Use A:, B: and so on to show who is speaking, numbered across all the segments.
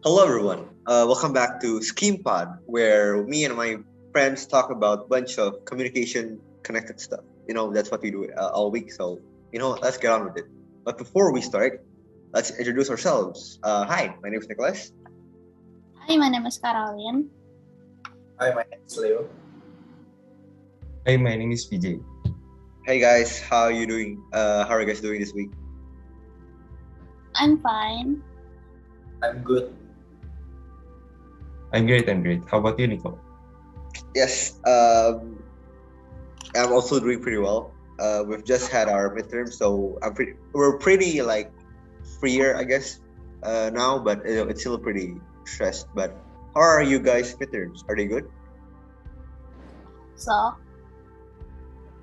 A: Hello, everyone. Welcome back to Scheme Pod, where me and my friends talk about a bunch of communication connected stuff. That's what we do all week. So, let's get on with it. But before we start, let's introduce ourselves. Hi, my name is Nicholas.
B: Hi, my name is Caroline.
C: Hi, my name is Leo.
D: Hi, my name is PJ.
A: Hey guys, how are you doing? How are you guys doing this week?
B: I'm fine.
C: I'm good.
D: I'm great. How about you, Nico?
A: Yes, I'm also doing pretty well. We've just had our midterm, so we're pretty like freer, I guess, now. But it's still pretty stressed. But how are you guys' midterms? Are they good?
B: So,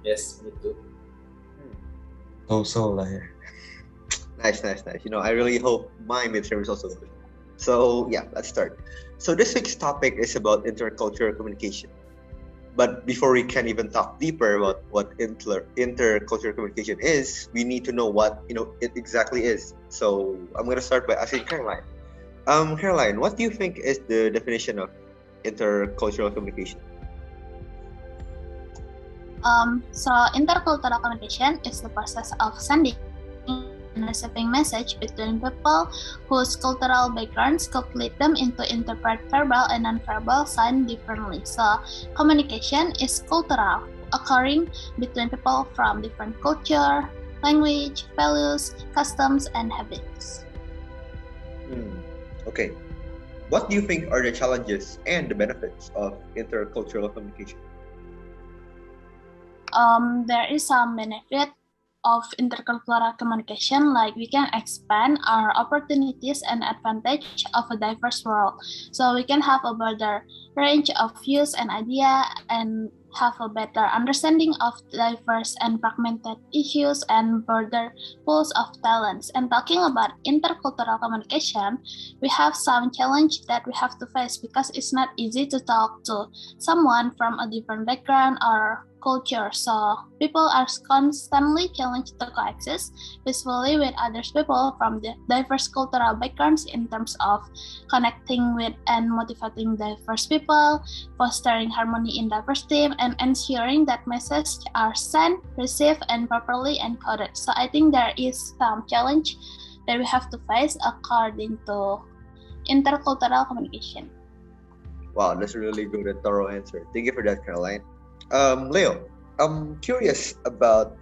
C: Yes, me too.
D: So lah ya.
A: Nice. I really hope my midterm is also good. So yeah, let's start. So this week's topic is about intercultural communication. But before we can even talk deeper about what intercultural communication is, we need to know what it exactly is. So I'm gonna start by asking Caroline. Caroline, what do you think is the definition of intercultural communication?
B: so intercultural communication is the process of sending and receiving message between people whose cultural backgrounds could lead them into interpret verbal and nonverbal sign differently. So communication is cultural, occurring between people from different culture, language, values, customs, and habits.
A: Okay. What do you think are the challenges and the benefits of intercultural communication?
B: There is some benefit of intercultural communication, like we can expand our opportunities and advantage of a diverse world. So we can have a broader range of views and idea and have a better understanding of diverse and fragmented issues and broader pools of talents. And talking about intercultural communication, we have some challenge that we have to face because it's not easy to talk to someone from a different background or culture. So people are constantly challenged to coexist peacefully with other people from the diverse cultural backgrounds in terms of connecting with and motivating diverse people, fostering harmony in diverse team, and ensuring that messages are sent, received, and properly encoded. So I think there is some challenge that we have to face according to intercultural communication.
A: Wow, that's a really good and thorough answer. Thank you for that, Caroline. Leo, I'm curious about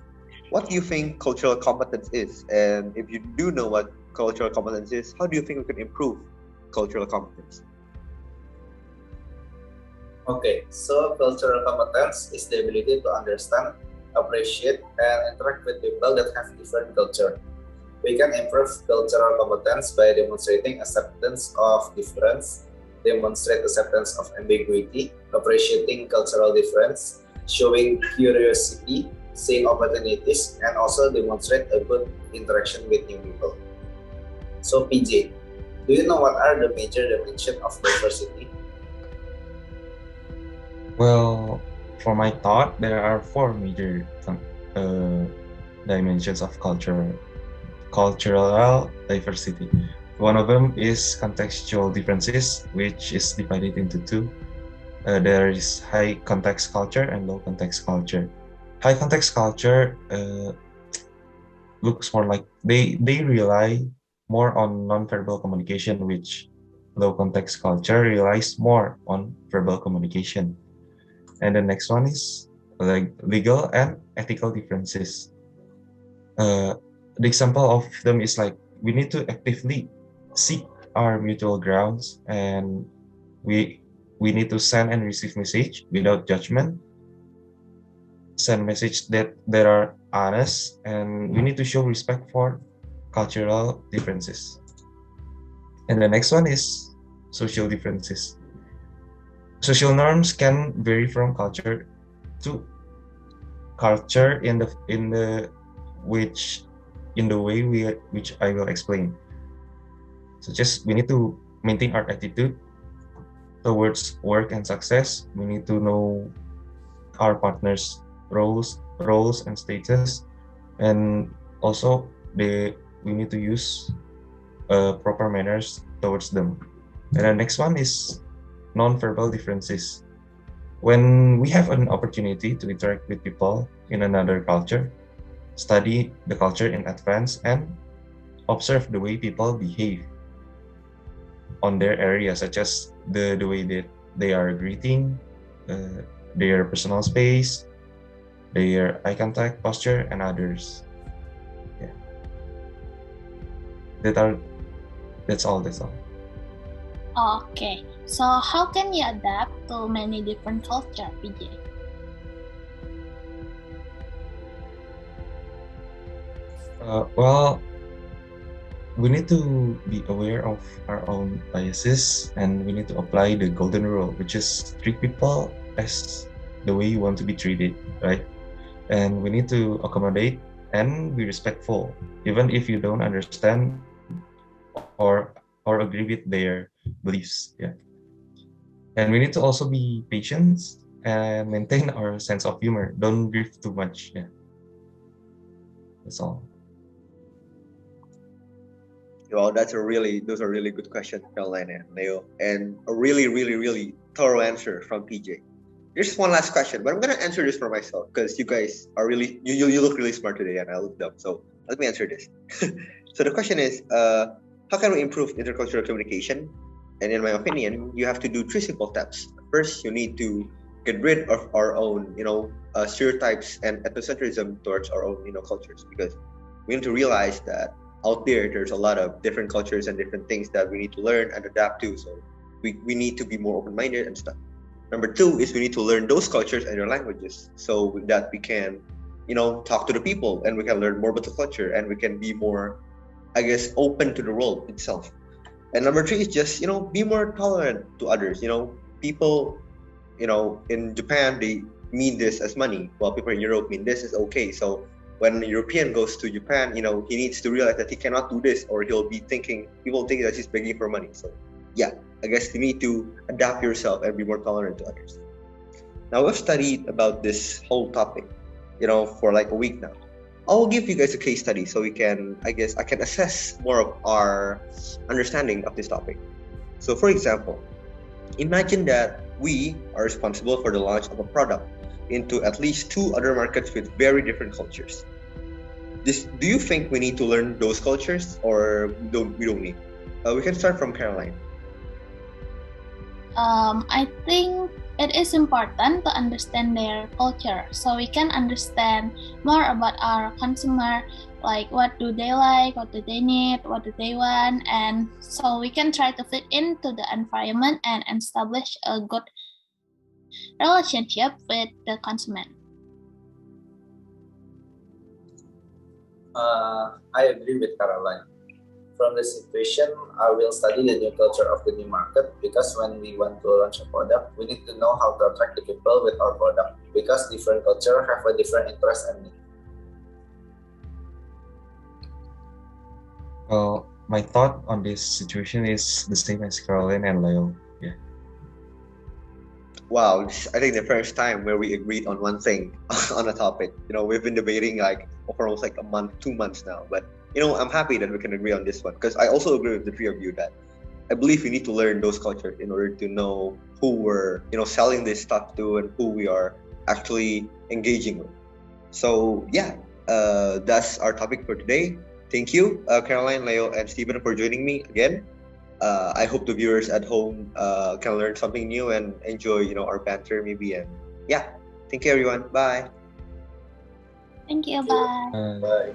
A: what you think cultural competence is, and if you do know what cultural competence is, how do you think we can improve cultural competence?
C: Okay, so cultural competence is the ability to understand, appreciate, and interact with people that have different culture. We can improve cultural competence by demonstrating acceptance of difference, demonstrate acceptance of ambiguity, appreciating cultural difference, showing curiosity, seeing opportunities, and also demonstrate a good interaction with new people. So PJ, do you know what are the major dimensions of diversity?
D: Well, for my thought, there are four major dimensions of cultural diversity. One of them is contextual differences, which is divided into two. There is high context culture and low context culture. High context culture looks more like they rely more on non-verbal communication, which low context culture relies more on verbal communication. And the next one is like legal and ethical differences. The example of them is like we need to actively seek our mutual grounds, and we need to send and receive message without judgment, send message that are honest, and we need to show respect for cultural differences. And the next one is social differences. Social norms can vary from culture to culture in the way which I will explain. So just we need to maintain our attitude towards work and success. We need to know our partner's roles and status, and also we need to use proper manners towards them. And the next one is non-verbal differences. When we have an opportunity to interact with people in another culture, study the culture in advance, and observe the way people behave on their area, such as the way that they are greeting, their personal space, their eye contact, posture, and others. Yeah, that's all.
B: Okay, so how can you adapt to many different culture, PJ?
D: Well, we need to be aware of our own biases, and we need to apply the golden rule, which is treat people as the way you want to be treated, right? And we need to accommodate and be respectful, even if you don't understand or agree with their beliefs. Yeah. And we need to also be patient and maintain our sense of humor. Don't grieve too much. Yeah. That's all.
A: Well, those are really good questions, Caroline and Leo, and a really, really, really thorough answer from PJ. There's one last question, but I'm gonna answer this for myself because you guys are really you look really smart today, and I looked up. So let me answer this. So the question is, how can we improve intercultural communication? And in my opinion, you have to do three simple steps. First, you need to get rid of our own, stereotypes and ethnocentrism towards our own, cultures, because we need to realize that out there's a lot of different cultures and different things that we need to learn and adapt to. So we need to be more open-minded and stuff. Number two is we need to learn those cultures and their languages so that we can, talk to the people and we can learn more about the culture and we can be more, I guess, open to the world itself. And number three is just, be more tolerant to others. People, in Japan, they mean this as money, while people in Europe mean this is okay. So when a European goes to Japan, he needs to realize that he cannot do this or he'll be thinking, people think that he's begging for money. So yeah, I guess you need to adapt yourself and be more tolerant to others. Now we've studied about this whole topic, for like a week now. I'll give you guys a case study so I can assess more of our understanding of this topic. So for example, imagine that we are responsible for the launch of a product into at least two other markets with very different cultures. Do you think we need to learn those cultures or we don't need? We can start from Caroline.
B: I think it is important to understand their culture so we can understand more about our consumer, like what do they like, what do they need, what do they want, and so we can try to fit into the environment and establish a good relationship with the consumer.
C: I agree with Caroline. From the situation, I will study the new culture of the new market because when we want to launch a product, we need to know how to attract the people with our product because different culture have a different interest and need.
D: Well, my thought on this situation is the same as Caroline and Leo. Yeah.
A: Wow, I think the first time where we agreed on one thing on a topic. We've been debating for almost a month, 2 months now, but I'm happy that we can agree on this one because I also agree with the three of you that I believe we need to learn those cultures in order to know who we're, selling this stuff to and who we are actually engaging with. So yeah, that's our topic for today. Thank you, Caroline, Leo, and Stephen for joining me again. I hope the viewers at home can learn something new and enjoy, our banter maybe. And yeah, thank you everyone. Bye.
B: Thank you. Bye.
C: Bye.